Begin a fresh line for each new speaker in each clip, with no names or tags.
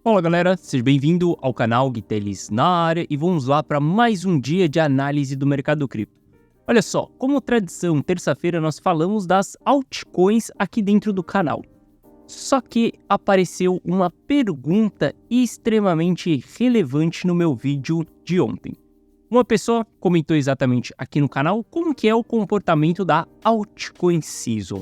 Fala galera, seja bem-vindo ao canal Guitelis na área e vamos lá para mais um dia de análise do mercado cripto. Olha só, como tradição, terça-feira nós falamos das altcoins aqui dentro do canal. Só que apareceu uma pergunta extremamente relevante no meu vídeo de ontem. Uma pessoa comentou exatamente aqui no canal como que é o comportamento da altcoin season.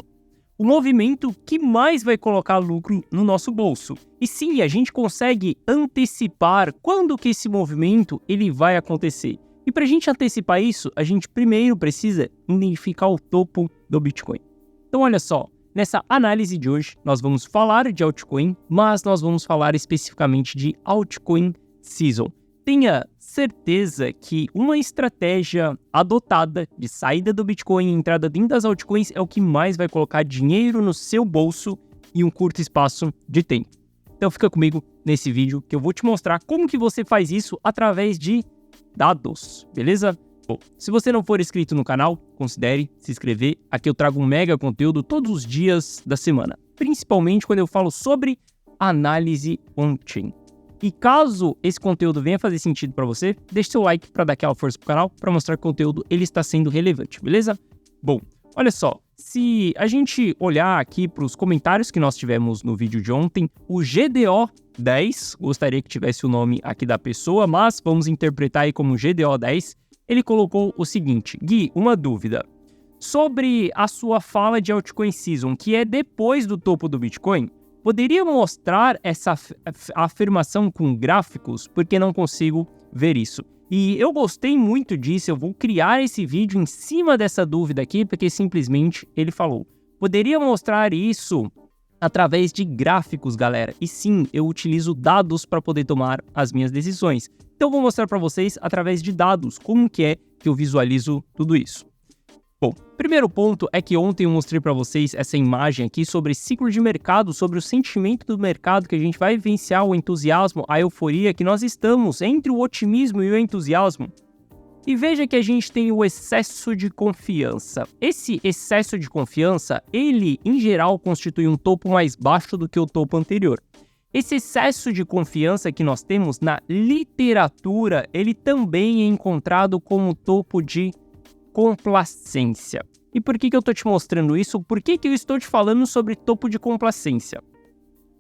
O movimento que mais vai colocar lucro no nosso bolso. E sim, a gente consegue antecipar quando que esse movimento ele vai acontecer. E para a gente antecipar isso, a gente primeiro precisa identificar o topo do Bitcoin. Então olha só, nessa análise de hoje nós vamos falar de altcoin, mas nós vamos falar especificamente de altcoin season. Tenha certeza que uma estratégia adotada de saída do Bitcoin e entrada dentro das altcoins é o que mais vai colocar dinheiro no seu bolso em um curto espaço de tempo. Então fica comigo nesse vídeo que eu vou te mostrar como que você faz isso através de dados, beleza? Bom, se você não for inscrito no canal, considere se inscrever. Aqui eu trago um mega conteúdo todos os dias da semana, principalmente quando eu falo sobre análise on-chain. E caso esse conteúdo venha fazer sentido para você, deixe seu like para dar aquela força pro canal, para mostrar que o conteúdo ele está sendo relevante, beleza? Bom, olha só, se a gente olhar aqui para os comentários que nós tivemos no vídeo de ontem, o GDO10, gostaria que tivesse o nome aqui da pessoa, mas vamos interpretar aí como GDO10, ele colocou o seguinte: Gui, uma dúvida. Sobre a sua fala de altcoin season, que é depois do topo do Bitcoin, poderia mostrar essa afirmação com gráficos, porque não consigo ver isso. E eu gostei muito disso, eu vou criar esse vídeo em cima dessa dúvida aqui, porque simplesmente ele falou. Poderia mostrar isso através de gráficos, galera. E sim, eu utilizo dados para poder tomar as minhas decisões. Então eu vou mostrar para vocês através de dados, como que é que eu visualizo tudo isso. Bom, primeiro ponto é que ontem eu mostrei para vocês essa imagem aqui sobre ciclo de mercado, sobre o sentimento do mercado, que a gente vai vivenciar o entusiasmo, a euforia, que nós estamos entre o otimismo e o entusiasmo. E veja que a gente tem o excesso de confiança. Esse excesso de confiança, ele em geral constitui um topo mais baixo do que o topo anterior. Esse excesso de confiança que nós temos na literatura, ele também é encontrado como topo de complacência. E por que eu estou te mostrando isso? Por que eu estou te falando sobre topo de complacência?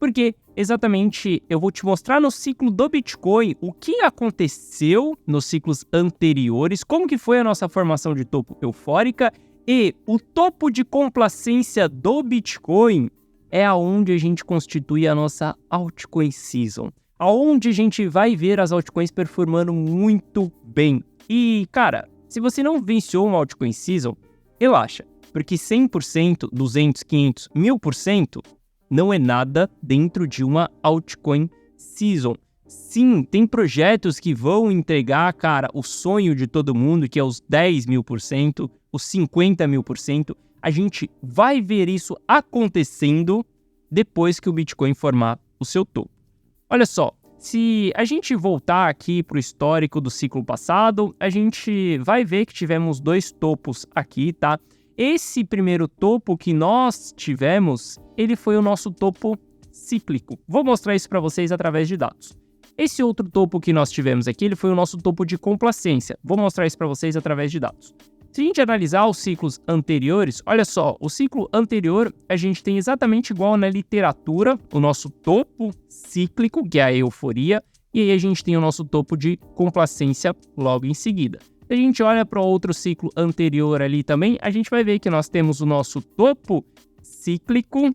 Porque exatamente eu vou te mostrar no ciclo do Bitcoin o que aconteceu nos ciclos anteriores, como que foi a nossa formação de topo eufórica, e o topo de complacência do Bitcoin é aonde a gente constitui a nossa altcoin season, aonde a gente vai ver as altcoins performando muito bem. E cara, se você não venceu uma altcoin season, relaxa, porque 100%, 200%, 500%, 1000% não é nada dentro de uma altcoin season. Sim, tem projetos que vão entregar, cara, o sonho de todo mundo, que é os 10.000%, os 50.000%. A gente vai ver isso acontecendo depois que o Bitcoin formar o seu topo. Olha só. Se a gente voltar aqui para o histórico do ciclo passado, a gente vai ver que tivemos dois topos aqui, tá? Esse primeiro topo que nós tivemos, ele foi o nosso topo cíclico. Vou mostrar isso para vocês através de dados. Esse outro topo que nós tivemos aqui, ele foi o nosso topo de complacência. Vou mostrar isso para vocês através de dados. Se a gente analisar os ciclos anteriores, olha só, o ciclo anterior a gente tem exatamente igual na literatura, o nosso topo cíclico, que é a euforia, e aí a gente tem o nosso topo de complacência logo em seguida. Se a gente olha para outro ciclo anterior ali também, a gente vai ver que nós temos o nosso topo cíclico.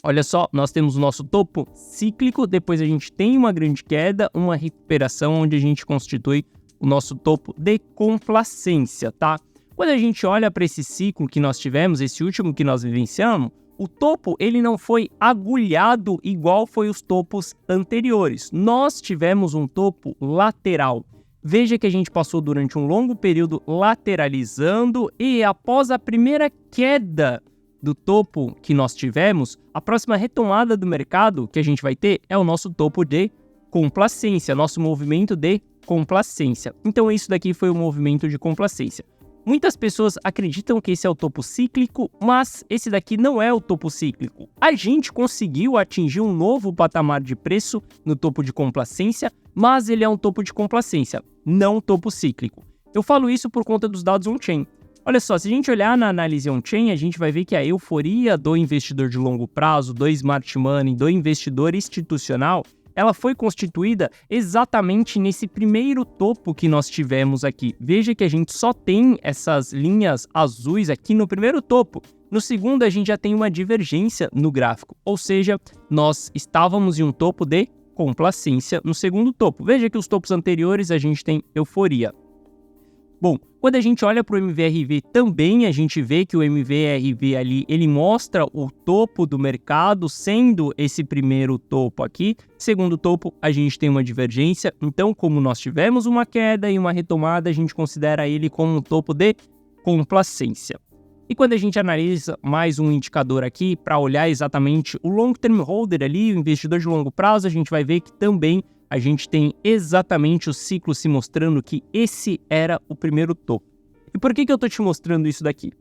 Olha só, nós temos o nosso topo cíclico, depois a gente tem uma grande queda, uma recuperação onde a gente constitui o nosso topo de complacência, tá? Quando a gente olha para esse ciclo que nós tivemos, esse último que nós vivenciamos, o topo ele não foi agulhado igual foi os topos anteriores. Nós tivemos um topo lateral. Veja que a gente passou durante um longo período lateralizando e após a primeira queda do topo que nós tivemos, a próxima retomada do mercado que a gente vai ter é o nosso topo de complacência, nosso movimento de complacência. Então isso daqui foi o movimento de complacência. Muitas pessoas acreditam que esse é o topo cíclico, mas esse daqui não é o topo cíclico. A gente conseguiu atingir um novo patamar de preço no topo de complacência, mas ele é um topo de complacência, não um topo cíclico. Eu falo isso por conta dos dados on-chain. Olha só, se a gente olhar na análise on-chain, a gente vai ver que a euforia do investidor de longo prazo, do smart money, do investidor institucional, ela foi constituída exatamente nesse primeiro topo que nós tivemos aqui. Veja que a gente só tem essas linhas azuis aqui no primeiro topo. No segundo, a gente já tem uma divergência no gráfico, ou seja, nós estávamos em um topo de complacência no segundo topo. Veja que os topos anteriores a gente tem euforia. Bom, quando a gente olha para o MVRV também, a gente vê que o MVRV ali, ele mostra o topo do mercado sendo esse primeiro topo aqui. Segundo topo, a gente tem uma divergência. Então, como nós tivemos uma queda e uma retomada, a gente considera ele como um topo de complacência. E quando a gente analisa mais um indicador aqui para olhar exatamente o long term holder ali, o investidor de longo prazo, a gente vai ver que também a gente tem exatamente o ciclo se mostrando que esse era o primeiro topo. E por que eu estou te mostrando isso daqui?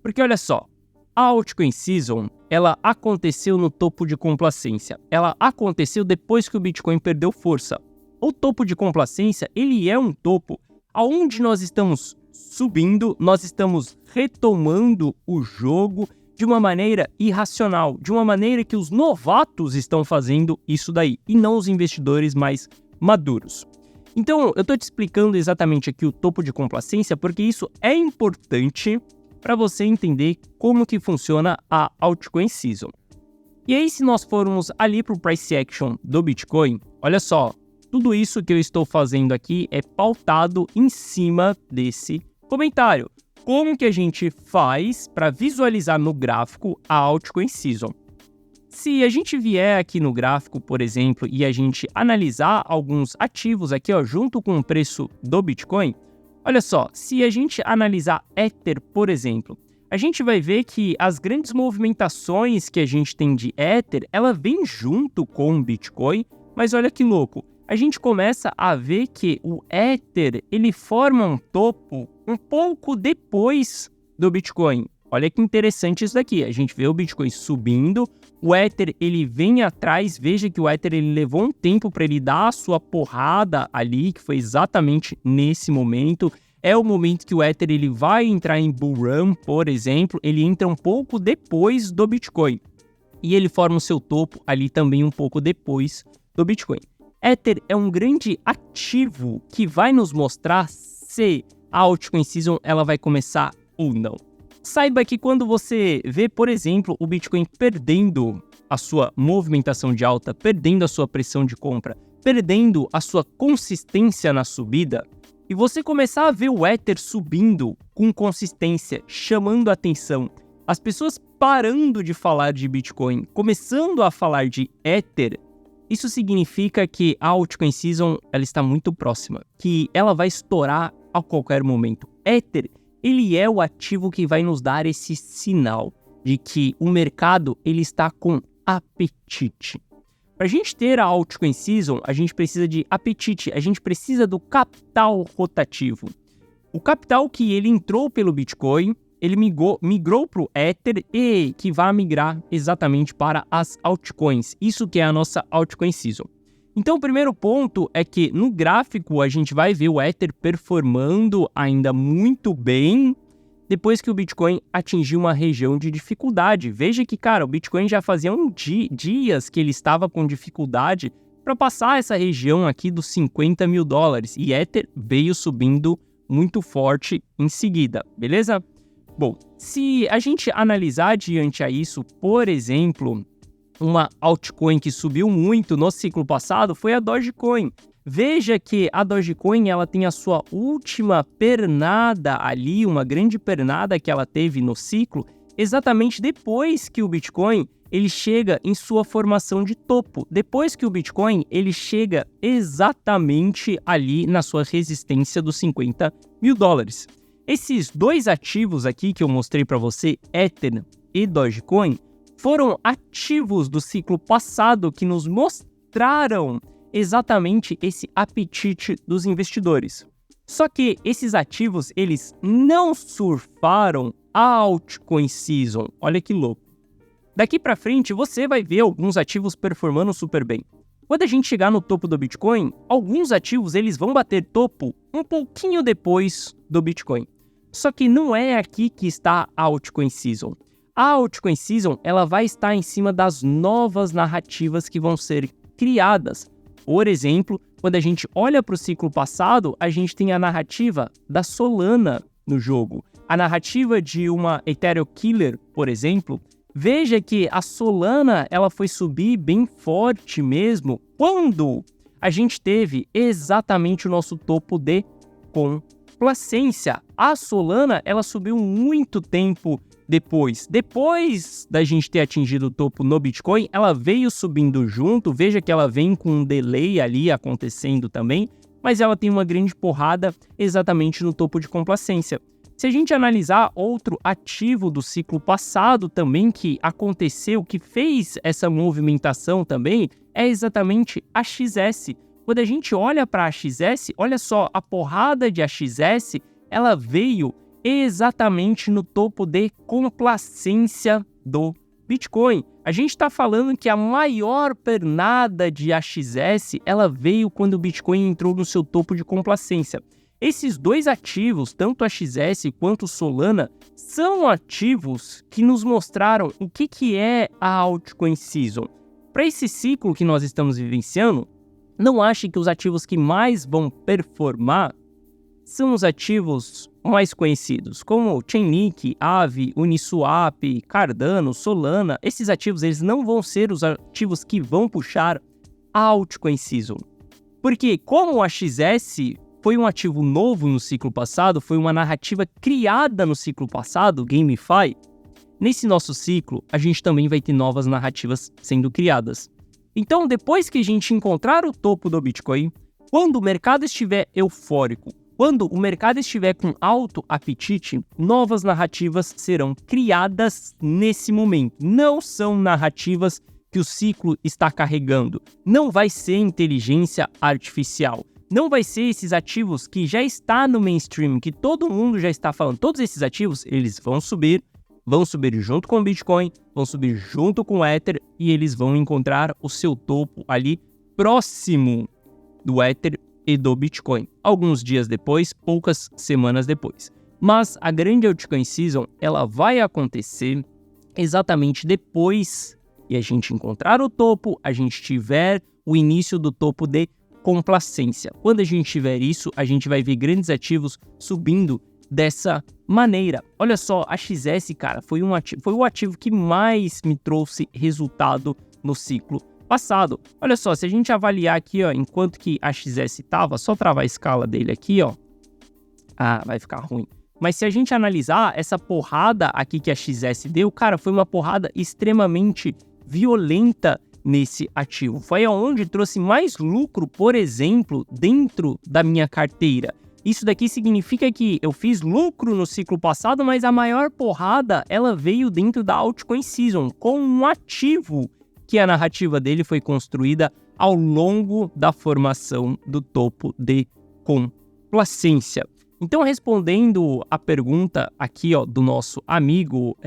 Porque olha só, a Altcoin Season, ela aconteceu no topo de complacência. Ela aconteceu depois que o Bitcoin perdeu força. O topo de complacência, ele é um topo onde nós estamos subindo, nós estamos retomando o jogo de uma maneira irracional, de uma maneira que os novatos estão fazendo isso daí, e não os investidores mais maduros. Então, eu estou te explicando exatamente aqui o topo de complacência, porque isso é importante para você entender como que funciona a Altcoin Season. E aí, se nós formos ali para o Price Action do Bitcoin, olha só, tudo isso que eu estou fazendo aqui é pautado em cima desse comentário. Como que a gente faz para visualizar no gráfico a Altcoin Season? Se a gente vier aqui no gráfico, por exemplo, e a gente analisar alguns ativos aqui, ó, junto com o preço do Bitcoin, olha só, se a gente analisar Ether, por exemplo, a gente vai ver que as grandes movimentações que a gente tem de Ether, ela vem junto com o Bitcoin, mas olha que louco, a gente começa a ver que o Ether, ele forma um topo um pouco depois do Bitcoin. Olha que interessante isso daqui, a gente vê o Bitcoin subindo, o Ether ele vem atrás, veja que o Ether ele levou um tempo para ele dar a sua porrada ali, que foi exatamente nesse momento. É o momento que o Ether ele vai entrar em bull run, por exemplo, ele entra um pouco depois do Bitcoin. E ele forma o seu topo ali também um pouco depois do Bitcoin. Ether é um grande ativo que vai nos mostrar se a Altcoin Season ela vai começar ou não. Saiba que quando você vê, por exemplo, o Bitcoin perdendo a sua movimentação de alta, perdendo a sua pressão de compra, perdendo a sua consistência na subida, e você começar a ver o Ether subindo com consistência, chamando a atenção, as pessoas parando de falar de Bitcoin, começando a falar de Ether, isso significa que a Altcoin Season ela está muito próxima, que ela vai estourar a qualquer momento. Ether, ele é o ativo que vai nos dar esse sinal de que o mercado ele está com apetite. Para a gente ter a Altcoin Season, a gente precisa de apetite, a gente precisa do capital rotativo. O capital que ele entrou pelo Bitcoin, ele migrou para o Ether e que vai migrar exatamente para as altcoins. Isso que é a nossa Altcoin Season. Então, o primeiro ponto é que no gráfico a gente vai ver o Ether performando ainda muito bem depois que o Bitcoin atingiu uma região de dificuldade. Veja que, cara, o Bitcoin já fazia dias que ele estava com dificuldade para passar essa região aqui dos 50 mil dólares. E Ether veio subindo muito forte em seguida, beleza? Bom, se a gente analisar diante a isso, por exemplo, uma altcoin que subiu muito no ciclo passado foi a Dogecoin. Veja que a Dogecoin ela tem a sua última pernada ali, uma grande pernada que ela teve no ciclo, exatamente depois que o Bitcoin ele chega em sua formação de topo. Depois que o Bitcoin ele chega exatamente ali na sua resistência dos 50 mil dólares. Esses dois ativos aqui que eu mostrei para você, Ether e Dogecoin, foram ativos do ciclo passado que nos mostraram exatamente esse apetite dos investidores. Só que esses ativos, eles não surfaram a altcoin season. Olha que louco. Daqui para frente, você vai ver alguns ativos performando super bem. Quando a gente chegar no topo do Bitcoin, alguns ativos eles vão bater topo um pouquinho depois do Bitcoin. Só que não é aqui que está a altcoin season. A altcoin season ela vai estar em cima das novas narrativas que vão ser criadas. Por exemplo, quando a gente olha para o ciclo passado, a gente tem a narrativa da Solana no jogo. A narrativa de uma Ethereum Killer, por exemplo. Veja que a Solana ela foi subir bem forte mesmo quando a gente teve exatamente o nosso topo de complacência. A Solana ela subiu muito tempo depois. Depois da gente ter atingido o topo no Bitcoin, ela veio subindo junto. Veja que ela vem com um delay ali acontecendo também, mas ela tem uma grande porrada exatamente no topo de complacência. Se a gente analisar outro ativo do ciclo passado também que aconteceu, que fez essa movimentação também, é exatamente a XS. Quando a gente olha para a XS, olha só, a porrada de AXS, ela veio exatamente no topo de complacência do Bitcoin. A gente está falando que a maior pernada de AXS, ela veio quando o Bitcoin entrou no seu topo de complacência. Esses dois ativos, tanto a XS quanto o Solana, são ativos que nos mostraram o que é a altcoin season. Para esse ciclo que nós estamos vivenciando, não ache que os ativos que mais vão performar são os ativos mais conhecidos, como Chainlink, Aave, Uniswap, Cardano, Solana. Esses ativos eles não vão ser os ativos que vão puxar a altcoin season. Porque como a XS foi um ativo novo no ciclo passado, foi uma narrativa criada no ciclo passado, GameFi, nesse nosso ciclo, a gente também vai ter novas narrativas sendo criadas. Então, depois que a gente encontrar o topo do Bitcoin, quando o mercado estiver eufórico, quando o mercado estiver com alto apetite, novas narrativas serão criadas nesse momento. Não são narrativas que o ciclo está carregando. Não vai ser inteligência artificial. Não vai ser esses ativos que já está no mainstream, que todo mundo já está falando. Todos esses ativos, eles vão subir junto com o Bitcoin, vão subir junto com o Ether e eles vão encontrar o seu topo ali próximo do Ether e do Bitcoin. Alguns dias depois, poucas semanas depois. Mas a grande altcoin season, ela vai acontecer exatamente depois que a gente encontrar o topo, a gente tiver o início do topo de complacência. Quando a gente tiver isso, a gente vai ver grandes ativos subindo dessa maneira. Olha só, a XS, cara, foi o ativo que mais me trouxe resultado no ciclo passado. Olha só, se a gente avaliar aqui, ó, enquanto que a XS estava, só travar a escala dele aqui, ó. Ah, vai ficar ruim. Mas se a gente analisar essa porrada aqui que a XS deu, cara, foi uma porrada extremamente violenta nesse ativo. Foi aonde trouxe mais lucro, por exemplo, dentro da minha carteira. Isso daqui significa que eu fiz lucro no ciclo passado, mas a maior porrada ela veio dentro da altcoin season, com um ativo que a narrativa dele foi construída ao longo da formação do topo de complacência. Então, respondendo a pergunta aqui, ó, do nosso amigo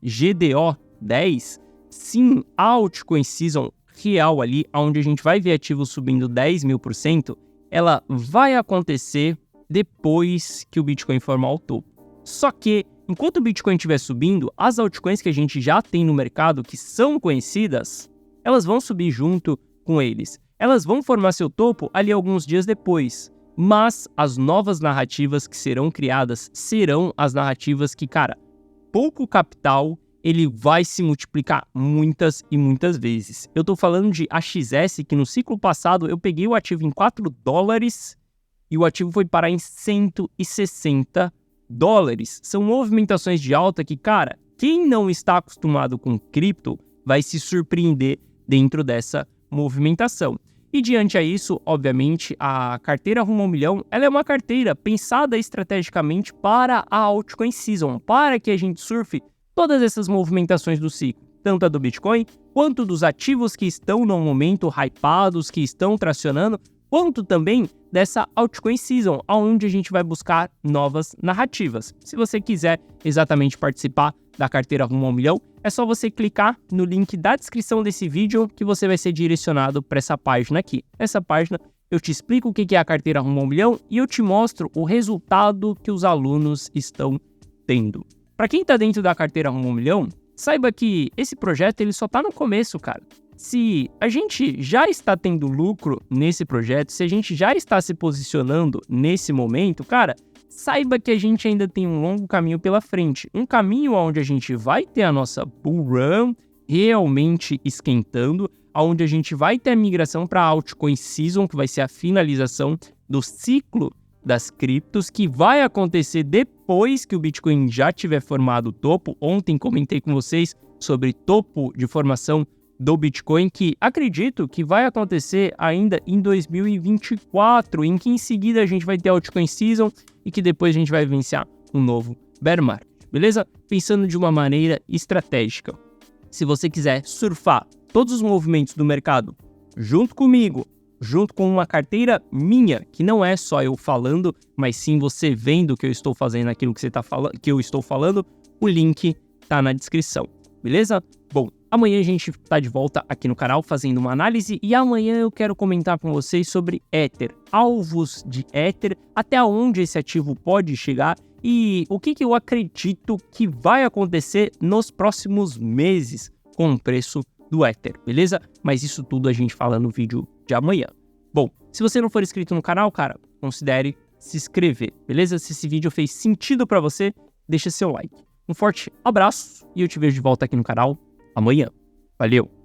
GDO10, sim, a altcoin season real ali, onde a gente vai ver ativos subindo 10.000%, ela vai acontecer depois que o Bitcoin formar o topo. Só que, enquanto o Bitcoin estiver subindo, as altcoins que a gente já tem no mercado, que são conhecidas, elas vão subir junto com eles. Elas vão formar seu topo ali alguns dias depois. Mas as novas narrativas que serão criadas serão as narrativas que, cara, pouco capital ele vai se multiplicar muitas e muitas vezes. Eu tô falando de AXS, que no ciclo passado eu peguei o ativo em $4 e o ativo foi parar em $160. São movimentações de alta que, cara, quem não está acostumado com cripto vai se surpreender dentro dessa movimentação. E diante a isso, obviamente, a carteira Rumo ao Milhão, ela é uma carteira pensada estrategicamente para a altcoin season, para que a gente surfe todas essas movimentações do ciclo, tanto a do Bitcoin, quanto dos ativos que estão no momento hypados, que estão tracionando, quanto também dessa Altcoin Season, onde a gente vai buscar novas narrativas. Se você quiser exatamente participar da carteira Rumo ao Milhão, é só você clicar no link da descrição desse vídeo que você vai ser direcionado para essa página aqui. Essa página eu te explico o que é a carteira Rumo ao Milhão e eu te mostro o resultado que os alunos estão tendo. Para quem está dentro da carteira Rumo ao Milhão, saiba que esse projeto ele só está no começo, cara. Se a gente já está tendo lucro nesse projeto, se a gente já está se posicionando nesse momento, cara, saiba que a gente ainda tem um longo caminho pela frente. Um caminho onde a gente vai ter a nossa bull run realmente esquentando, onde a gente vai ter a migração para a Altcoin Season, que vai ser a finalização do ciclo das criptos, que vai acontecer depois que o Bitcoin já tiver formado o topo. Ontem comentei com vocês sobre topo de formação do Bitcoin, que acredito que vai acontecer ainda em 2024, em que em seguida a gente vai ter a Altcoin Season e que depois a gente vai vivenciar um novo bear market, beleza? Pensando de uma maneira estratégica. Se você quiser surfar todos os movimentos do mercado junto comigo, junto com uma carteira minha, que não é só eu falando, mas sim você vendo que eu estou fazendo aquilo que eu estou falando, o link tá na descrição, beleza? Bom, amanhã a gente tá de volta aqui no canal fazendo uma análise e amanhã eu quero comentar com vocês sobre Ether, alvos de Ether, até onde esse ativo pode chegar e o que eu acredito que vai acontecer nos próximos meses com o preço do Ether, beleza? Mas isso tudo a gente fala no vídeo de amanhã. Bom, se você não for inscrito no canal, cara, considere se inscrever, beleza? Se esse vídeo fez sentido pra você, deixa seu like. Um forte abraço e eu te vejo de volta aqui no canal amanhã. Valeu!